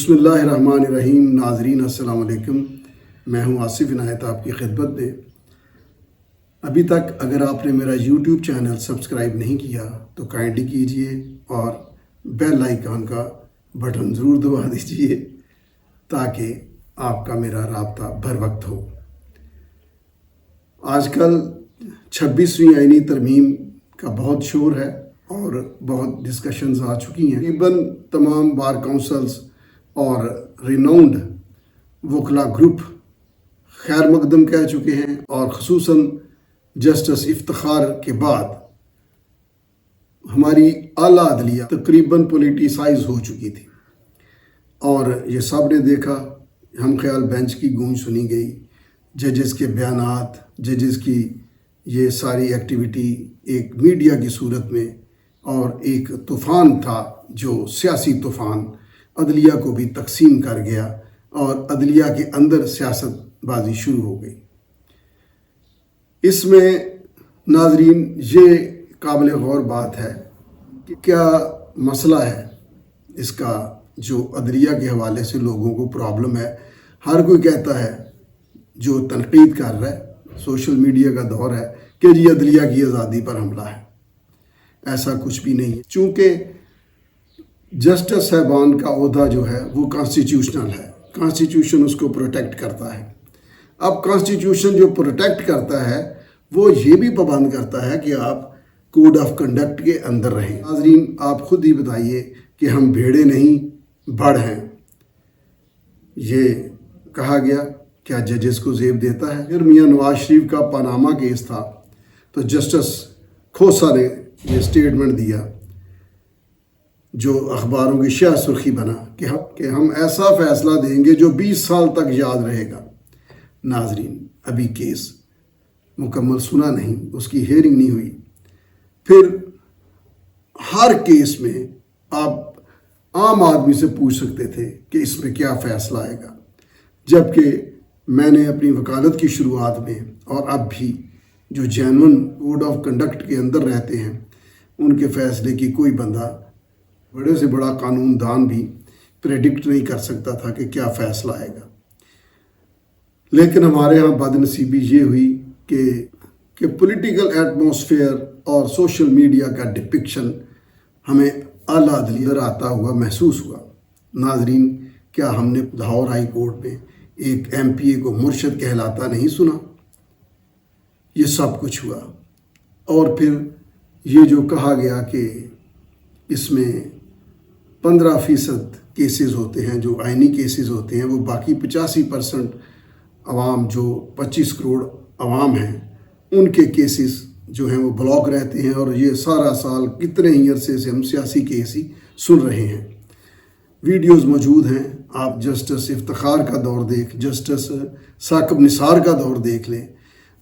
بسم اللہ الرحمن الرحیم۔ ناظرین السلام علیکم، میں ہوں آصف عنایت آپ کی خدمت میں۔ ابھی تک اگر آپ نے میرا یوٹیوب چینل سبسکرائب نہیں کیا تو کائنڈلی کیجئے اور بیل آئیکن کا بٹن ضرور دبا دیجئے تاکہ آپ کا میرا رابطہ بر وقت ہو۔ آج کل 26ویں آئینی ترمیم کا بہت شور ہے اور بہت ڈسکشنز آ چکی ہیں۔ تقریباً تمام بار کونسلز اور ریناؤنڈ وکلا گروپ خیر مقدم کہہ چکے ہیں، اور خصوصاً جسٹس افتخار کے بعد ہماری اعلیٰ عدلیہ تقریباً پولیٹیسائز ہو چکی تھی، اور یہ سب نے دیکھا۔ ہم خیال بینچ کی گونج سنی گئی، ججز کے بیانات، ججز کی یہ ساری ایکٹیویٹی ایک میڈیا کی صورت میں، اور ایک طوفان تھا جو سیاسی طوفان عدلیہ کو بھی تقسیم کر گیا، اور عدلیہ کے اندر سیاست بازی شروع ہو گئی۔ اس میں ناظرین یہ قابل غور بات ہے کہ کیا مسئلہ ہے اس کا جو عدلیہ کے حوالے سے لوگوں کو پرابلم ہے۔ ہر کوئی کہتا ہے جو تنقید کر رہا ہے، سوشل میڈیا کا دور ہے، کہ جی عدلیہ کی آزادی پر حملہ ہے۔ ایسا کچھ بھی نہیں ہے، چونکہ جسٹس صاحبان کا عہدہ جو ہے وہ کانسٹیٹیوشنل ہے، کانسٹیٹیوشن اس کو پروٹیکٹ کرتا ہے۔ اب کانسٹیٹیوشن جو پروٹیکٹ کرتا ہے وہ یہ بھی پابند کرتا ہے کہ آپ کوڈ آف کنڈکٹ کے اندر رہیں۔ ناظرین آپ خود ہی بتائیے کہ ہم بھیڑے نہیں بڑھ ہیں، یہ کہا گیا، کیا ججز کو زیب دیتا ہے؟ پھر میاں نواز شریف کا پاناما کیس تھا تو جسٹس کھوسا نے یہ سٹیٹمنٹ دیا جو اخباروں کی شہ سرخی بنا کہ ہم ایسا فیصلہ دیں گے جو 20 سال تک یاد رہے گا۔ ناظرین ابھی کیس مکمل سنا نہیں، اس کی ہیئرنگ نہیں ہوئی۔ پھر ہر کیس میں آپ عام آدمی سے پوچھ سکتے تھے کہ اس میں کیا فیصلہ آئے گا، جبکہ میں نے اپنی وکالت کی شروعات میں اور اب بھی جو جینون کوڈ آف کنڈکٹ کے اندر رہتے ہیں ان کے فیصلے کی کوئی بندہ، بڑے سے بڑا قانون دان بھی پریڈکٹ نہیں کر سکتا تھا کہ کیا فیصلہ آئے گا۔ لیکن ہمارے ہاں بد نصیبی یہ ہوئی کہ پولیٹیکل ایٹماسفیئر اور سوشل میڈیا کا ڈپکشن ہمیں اعلیٰ عدلیہ آتا ہوا محسوس ہوا۔ ناظرین کیا ہم نے لاہور ہائی کورٹ میں ایک ایم پی اے کو مرشد کہلاتا نہیں سنا؟ یہ سب کچھ ہوا، اور پھر یہ جو کہا گیا کہ اس میں 15% کیسز ہوتے ہیں جو آئینی کیسز ہوتے ہیں، وہ باقی 85% عوام جو 25 کروڑ عوام ہیں ان کے کیسز جو ہیں وہ بلاک رہتے ہیں، اور یہ سارا سال کتنے ہی عرصے سے ہم سیاسی کیس ہی سن رہے ہیں۔ ویڈیوز موجود ہیں، آپ جسٹس افتخار کا دور جسٹس ثاقب نثار کا دور دیکھ لیں،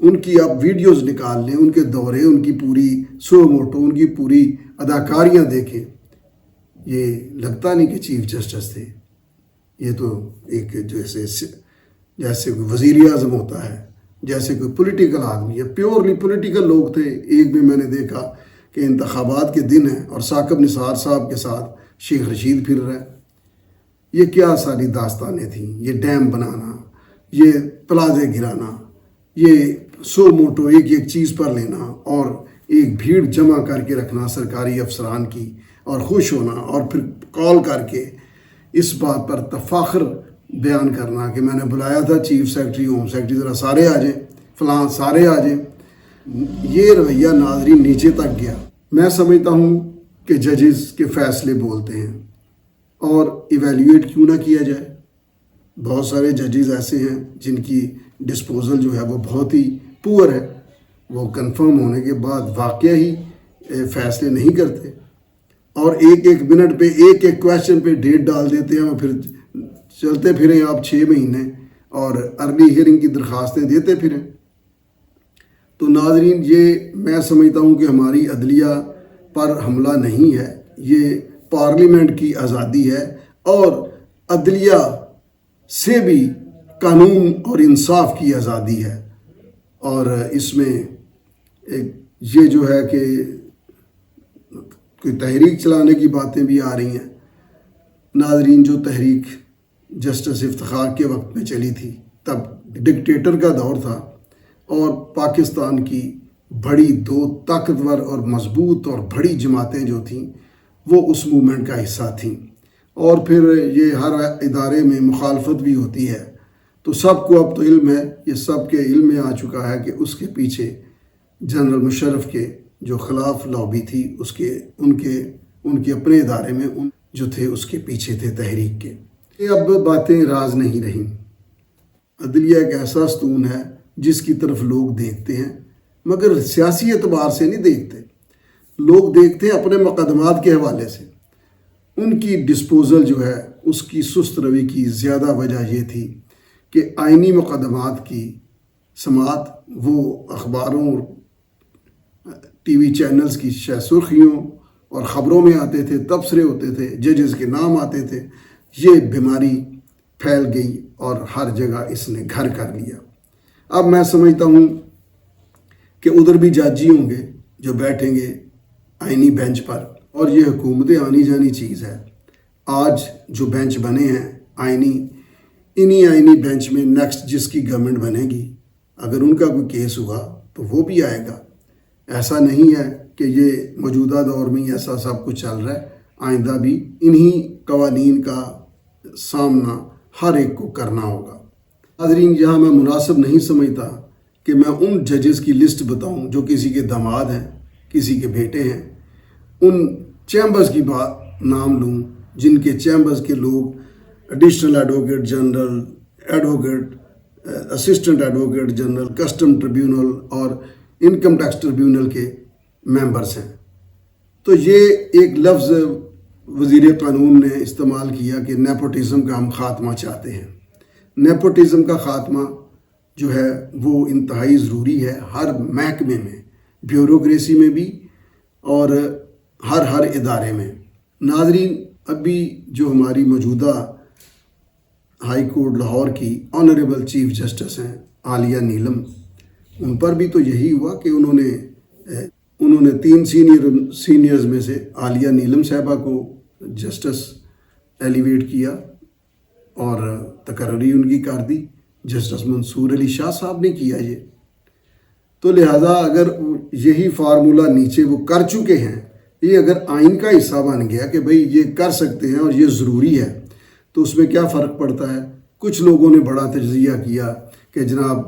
ان کی آپ ویڈیوز نکال لیں، ان کے دورے، ان کی پوری سو موٹو، ان کی پوری اداکاریاں دیکھیں۔ یہ لگتا نہیں کہ چیف جسٹس تھے، یہ تو ایک جیسے کوئی وزیر اعظم ہوتا ہے، جیسے کوئی پولیٹیکل آدمی ہے، پیورلی پولیٹیکل لوگ تھے۔ ایک بھی میں نے دیکھا کہ انتخابات کے دن ہیں اور ثاقب نثار صاحب کے ساتھ شیخ رشید پھر رہا ہے۔ یہ کیا ساری داستانیں تھیں؟ یہ ڈیم بنانا، یہ پلازے گرانا، یہ سو موٹو ایک ایک چیز پر لینا، اور ایک بھیڑ جمع کر کے رکھنا سرکاری افسران کی، اور خوش ہونا، اور پھر کال کر کے اس بات پر تفاخر بیان کرنا کہ میں نے بلایا تھا چیف سیکرٹری، ہوم سیکرٹری، ذرا سارے آ جائیں، فلاں سارے آ جائیں۔ یہ رویہ ناظرین نیچے تک گیا۔ میں سمجھتا ہوں کہ ججز کے فیصلے بولتے ہیں، اور ایویلیویٹ کیوں نہ کیا جائے؟ بہت سارے ججز ایسے ہیں جن کی ڈسپوزل جو ہے وہ بہت ہی پور ہے، وہ کنفرم ہونے کے بعد واقعہ ہی فیصلے نہیں کرتے، اور ایک ایک منٹ پہ ایک ایک کویشچن پہ ڈیٹ ڈال دیتے ہیں، اور پھر چلتے پھریں آپ 6 مہینے اور ارلی ہیئرنگ کی درخواستیں دیتے پھریں۔ تو ناظرین یہ میں سمجھتا ہوں کہ ہماری عدلیہ پر حملہ نہیں ہے، یہ پارلیمنٹ کی آزادی ہے، اور عدلیہ سے بھی قانون اور انصاف کی آزادی ہے۔ اور اس میں یہ جو ہے کہ کوئی تحریک چلانے کی باتیں بھی آ رہی ہیں۔ ناظرین جو تحریک جسٹس افتخار کے وقت میں چلی تھی، تب ڈکٹیٹر کا دور تھا، اور پاکستان کی بڑی دو طاقتور اور مضبوط اور بڑی جماعتیں جو تھیں وہ اس موومنٹ کا حصہ تھیں، اور پھر یہ ہر ادارے میں مخالفت بھی ہوتی ہے، تو سب کو اب تو علم ہے، یہ سب کے علم میں آ چکا ہے کہ اس کے پیچھے جنرل مشرف کے جو خلاف لابی تھی، ان کے اپنے ادارے میں جو تھے اس کے پیچھے تھے تحریک کے۔ یہ اب باتیں راز نہیں رہیں۔ عدلیہ ایک ایسا ستون ہے جس کی طرف لوگ دیکھتے ہیں، مگر سیاسی اعتبار سے نہیں دیکھتے، لوگ دیکھتے ہیں اپنے مقدمات کے حوالے سے۔ ان کی ڈسپوزل جو ہے اس کی سست روی کی زیادہ وجہ یہ تھی کہ آئینی مقدمات کی سماعت وہ اخباروں اور ٹی وی چینلز کی سرخیوں اور خبروں میں آتے تھے، تبصرے ہوتے تھے، ججز کے نام آتے تھے، یہ بیماری پھیل گئی اور ہر جگہ اس نے گھر کر لیا۔ اب میں سمجھتا ہوں کہ ادھر بھی جج ہی ہوں گے جو بیٹھیں گے آئینی بینچ پر، اور یہ حکومتیں آنی جانی چیز ہے۔ آج جو بینچ بنے ہیں انہی آئینی بینچ میں نیکسٹ جس کی گورنمنٹ بنے گی، اگر ان کا کوئی کیس ہوا تو وہ بھی آئے گا۔ ایسا نہیں ہے کہ یہ موجودہ دور میں ایسا سب کچھ چل رہا ہے، آئندہ بھی انہی قوانین کا سامنا ہر ایک کو کرنا ہوگا۔ ناظرین، یہاں میں مناسب نہیں سمجھتا کہ میں ان ججز کی لسٹ بتاؤں جو کسی کے داماد ہیں، کسی کے بیٹے ہیں، ان چیمبرز کی بات نام لوں جن کے چیمبرز کے لوگ additional advocate general, assistant advocate general, custom tribunal اور انکم ٹیکس ٹریبیونل کے ممبرز ہیں۔ تو یہ ایک لفظ وزیر قانون نے استعمال کیا کہ نیپوٹزم کا ہم خاتمہ چاہتے ہیں۔ نیپوٹزم کا خاتمہ جو ہے وہ انتہائی ضروری ہے ہر محکمے میں، بیوروکریسی میں بھی اور ہر ادارے میں۔ ناظرین، ابھی جو ہماری موجودہ ہائی کورٹ لاہور کی آنریبل چیف جسٹس ہیں عالیہ نیلم، ان پر بھی تو یہی ہوا کہ انہوں نے 3 سینئرز میں سے عالیہ نیلم صاحبہ کو جسٹس ایلیویٹ کیا اور تقرری ان کی کر دی، جسٹس منصور علی شاہ صاحب نے کیا یہ۔ تو لہٰذا اگر یہی فارمولہ نیچے وہ کر چکے ہیں، یہ اگر آئین کا حصہ بن گیا کہ بھئی یہ کر سکتے ہیں اور یہ ضروری ہے، تو اس میں کیا فرق پڑتا ہے؟ کچھ لوگوں نے بڑا تجزیہ کیا کہ جناب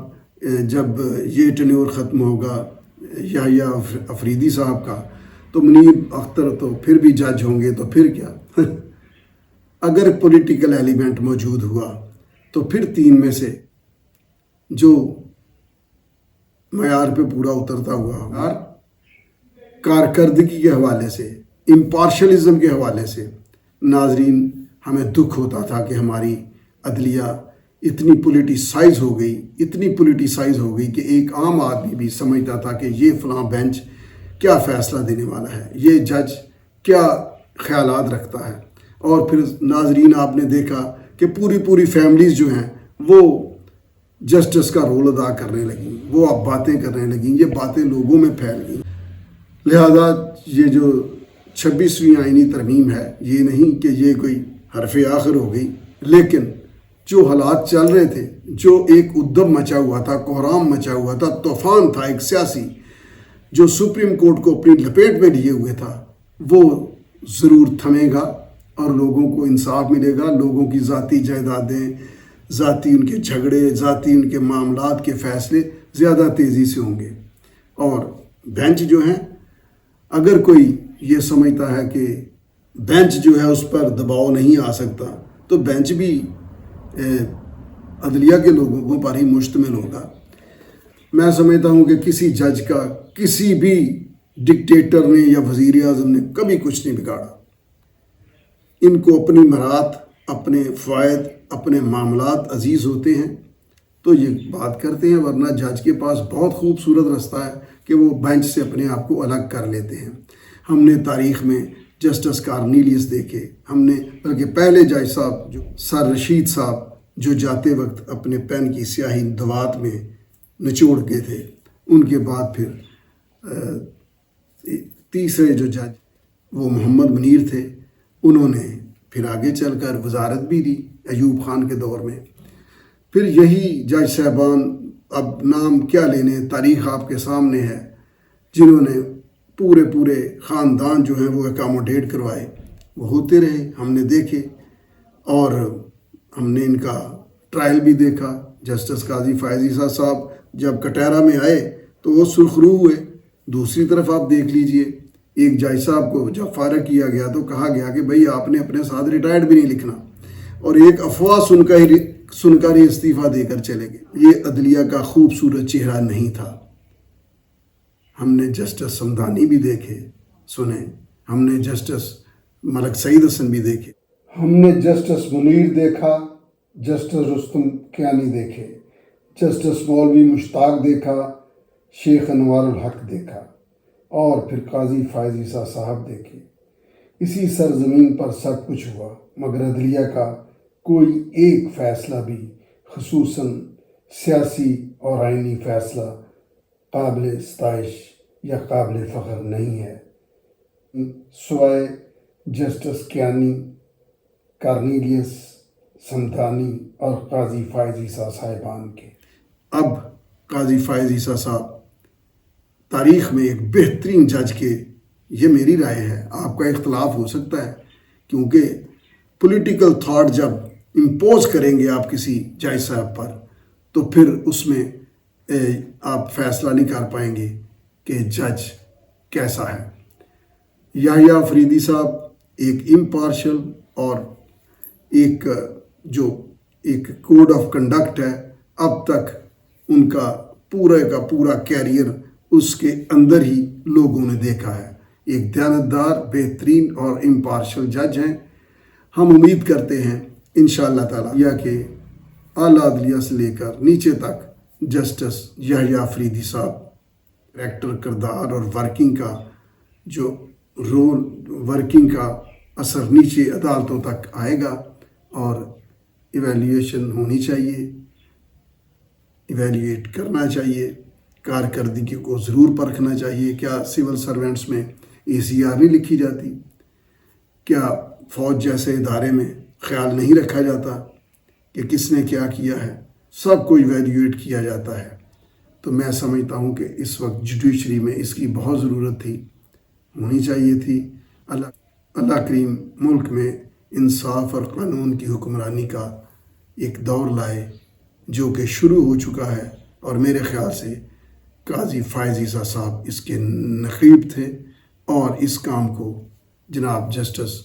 جب یہ ٹینیور ختم ہوگا یحییٰ افریدی صاحب کا تو منیر اختر تو پھر بھی جج ہوں گے، تو پھر کیا؟ اگر پولیٹیکل ایلیمنٹ موجود ہوا تو پھر 3 میں سے جو معیار پہ پورا اترتا ہوا کارکردگی کے حوالے سے، امپارشلزم کے حوالے سے، ناظرین ہمیں دکھ ہوتا تھا کہ ہماری عدلیہ اتنی پولیٹیسائز ہو گئی کہ ایک عام آدمی بھی سمجھتا تھا کہ یہ فلاں بینچ کیا فیصلہ دینے والا ہے، یہ جج کیا خیالات رکھتا ہے۔ اور پھر ناظرین آپ نے دیکھا کہ پوری فیملیز جو ہیں وہ جسٹس کا رول ادا کرنے لگیں، وہ اب باتیں کرنے لگیں، یہ باتیں لوگوں میں پھیل گئیں۔ لہذا یہ جو 26ویں آئینی ترمیم ہے، یہ نہیں کہ یہ کوئی حرف آخر ہو گئی، لیکن جو حالات چل رہے تھے، جو ایک ادھم مچا ہوا تھا، کوہرام مچا ہوا تھا، طوفان تھا ایک سیاسی جو سپریم کورٹ کو اپنی لپیٹ میں لیے ہوئے تھا، وہ ضرور تھمے گا اور لوگوں کو انصاف ملے گا۔ لوگوں کی ذاتی جائیدادیں، ذاتی ان کے جھگڑے، ذاتی ان کے معاملات کے فیصلے زیادہ تیزی سے ہوں گے۔ اور بینچ جو ہیں، اگر کوئی یہ سمجھتا ہے کہ بینچ جو ہے اس پر دباؤ نہیں آ سکتا، تو بینچ بھی عدلیہ کے لوگوں پر ہی مشتمل ہوگا۔ میں سمجھتا ہوں کہ کسی جج کا کسی بھی ڈکٹیٹر نے یا وزیر اعظم نے کبھی کچھ نہیں بگاڑا۔ ان کو اپنی مراد، اپنے فوائد، اپنے معاملات عزیز ہوتے ہیں تو یہ بات کرتے ہیں، ورنہ جج کے پاس بہت خوبصورت رستہ ہے کہ وہ بینچ سے اپنے آپ کو الگ کر لیتے ہیں۔ ہم نے تاریخ میں جسٹس کارنیلیس دیکھے، ہم نے بلکہ پہلے جج صاحب جو سر رشید صاحب جو جاتے وقت اپنے پین کی سیاہی دوات میں نچوڑ کے تھے، ان کے بعد پھر تیسرے جو جج وہ محمد منیر تھے، انہوں نے پھر آگے چل کر وزارت بھی دی ایوب خان کے دور میں. پھر یہی جج صاحبان، اب نام کیا لینے، تاریخ آپ کے سامنے ہے، جنہوں نے پورے خاندان جو ہیں وہ اکاموڈیٹ کروائے، وہ ہوتے رہے، ہم نے دیکھے، اور ہم نے ان کا ٹرائل بھی دیکھا. جسٹس قاضی فائز عیسیٰ صاحب جب کٹہرہ میں آئے تو وہ سرخرو ہوئے. دوسری طرف آپ دیکھ لیجئے، ایک جج صاحب کو جب فارغ کیا گیا تو کہا گیا کہ بھئی آپ نے اپنے ساتھ ریٹائرڈ بھی نہیں لکھنا، اور ایک افواہ سن کر ہی استعفیٰ دے کر چلے گئے. یہ عدلیہ کا خوبصورت چہرہ نہیں تھا. ہم نے جسٹس سمدانی بھی دیکھے سنے، ہم نے جسٹس ملک سعید حسن بھی دیکھے، ہم نے جسٹس منیر دیکھا، جسٹس رستم کیانی دیکھے، جسٹس مولوی مشتاق دیکھا، شیخ انوار الحق دیکھا، اور پھر قاضی فائز عیسیٰ صاحب دیکھے. اسی سرزمین پر سب کچھ ہوا، مگر عدلیہ کا کوئی ایک فیصلہ بھی، خصوصاً سیاسی اور آئینی فیصلہ، قابل ستائش یا قابل فخر نہیں ہے، سوائے جسٹس کیانی، کارنیلیس، سمدانی اور قاضی فائز عیسیٰ صاحبان کے. اب قاضی فائز عیسیٰ صاحب تاریخ میں ایک بہترین جج کے، یہ میری رائے ہے، آپ کا اختلاف ہو سکتا ہے، کیونکہ پولیٹیکل تھاٹ جب امپوز کریں گے آپ کسی جج صاحب پر تو پھر اس میں آپ فیصلہ نہیں کر پائیں گے کہ جج کیسا ہے. یحییٰ فریدی صاحب ایک امپارشل اور ایک جو ایک کوڈ آف کنڈکٹ ہے، اب تک ان کا پورا کیریئر اس کے اندر ہی لوگوں نے دیکھا ہے. ایک دیانتدار، بہترین اور امپارشل جج ہیں. ہم امید کرتے ہیں انشاءاللہ تعالیٰ یا کہ اعلیٰ عدلیہ سے لے کر نیچے تک جسٹس یحییٰ فریدی صاحب کریکٹر، کردار اور ورکنگ کا جو رول، ورکنگ کا اثر نیچے عدالتوں تک آئے گا، اور ایویلیویشن ہونی چاہیے، ایویلیویٹ کرنا چاہیے، کارکردگی کو ضرور پرکھنا چاہیے. کیا سول سرونٹس میں ACR نہیں لکھی جاتی؟ کیا فوج جیسے ادارے میں خیال نہیں رکھا جاتا کہ کس نے کیا کیا ہے؟ سب کو ایویلیویٹ کیا جاتا ہے. تو میں سمجھتا ہوں کہ اس وقت جوڈیشری میں اس کی بہت ضرورت تھی، ہونی چاہیے تھی. اللہ کریم ملک میں انصاف اور قانون کی حکمرانی کا ایک دور لائے، جو کہ شروع ہو چکا ہے، اور میرے خیال سے قاضی فائز عیسیٰ صاحب اس کے نقیب تھے، اور اس کام کو جناب جسٹس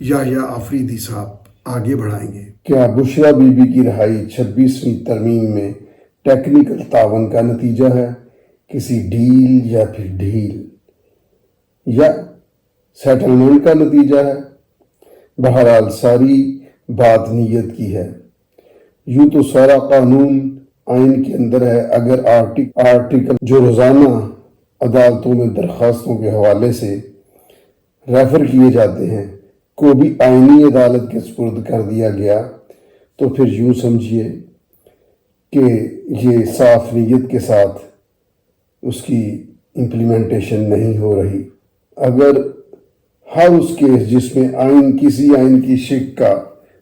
یحییٰ آفریدی صاحب آگے بڑھائیں گے. کیا بشریٰ بی بی کی رہائی 26ویں ترمیم میں ٹیکنیکل تعاون کا نتیجہ ہے، کسی ڈیل یا پھر ڈھیل یا سیٹلمنٹ کا نتیجہ ہے؟ بہرحال ساری بات نیت کی ہے. یوں تو سارا قانون آئین کے اندر ہے. اگر آرٹیکل جو روزانہ عدالتوں میں درخواستوں کے حوالے سے ریفر کیے جاتے ہیں کو بھی آئینی عدالت کے سپرد کر دیا گیا تو پھر یوں سمجھیے کہ یہ صاف نیت کے ساتھ اس کی امپلیمنٹیشن نہیں ہو رہی. اگر ہر اس کیس جس میں کسی آئین کی شق کا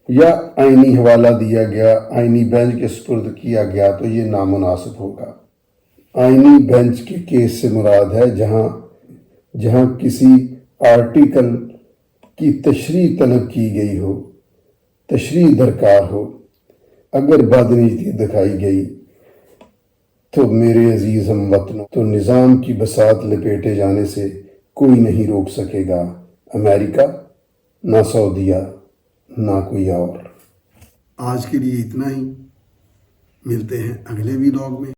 یا آئینی حوالہ دیا گیا آئینی بینچ کے سپرد کیا گیا تو یہ نامناسب ہوگا. آئینی بینچ کے کیس سے مراد ہے جہاں کسی آرٹیکل کی تشریح طلب کی گئی ہو، تشریح درکار ہو. اگر بدنیتی دکھائی گئی تو میرے عزیز ہم وطنوں، تو نظام کی بساط لپیٹے جانے سے کوئی نہیں روک سکے گا، امریکہ نہ سعودیہ نہ کوئی اور. آج کے لیے اتنا ہی، ملتے ہیں اگلے ویلاگ میں.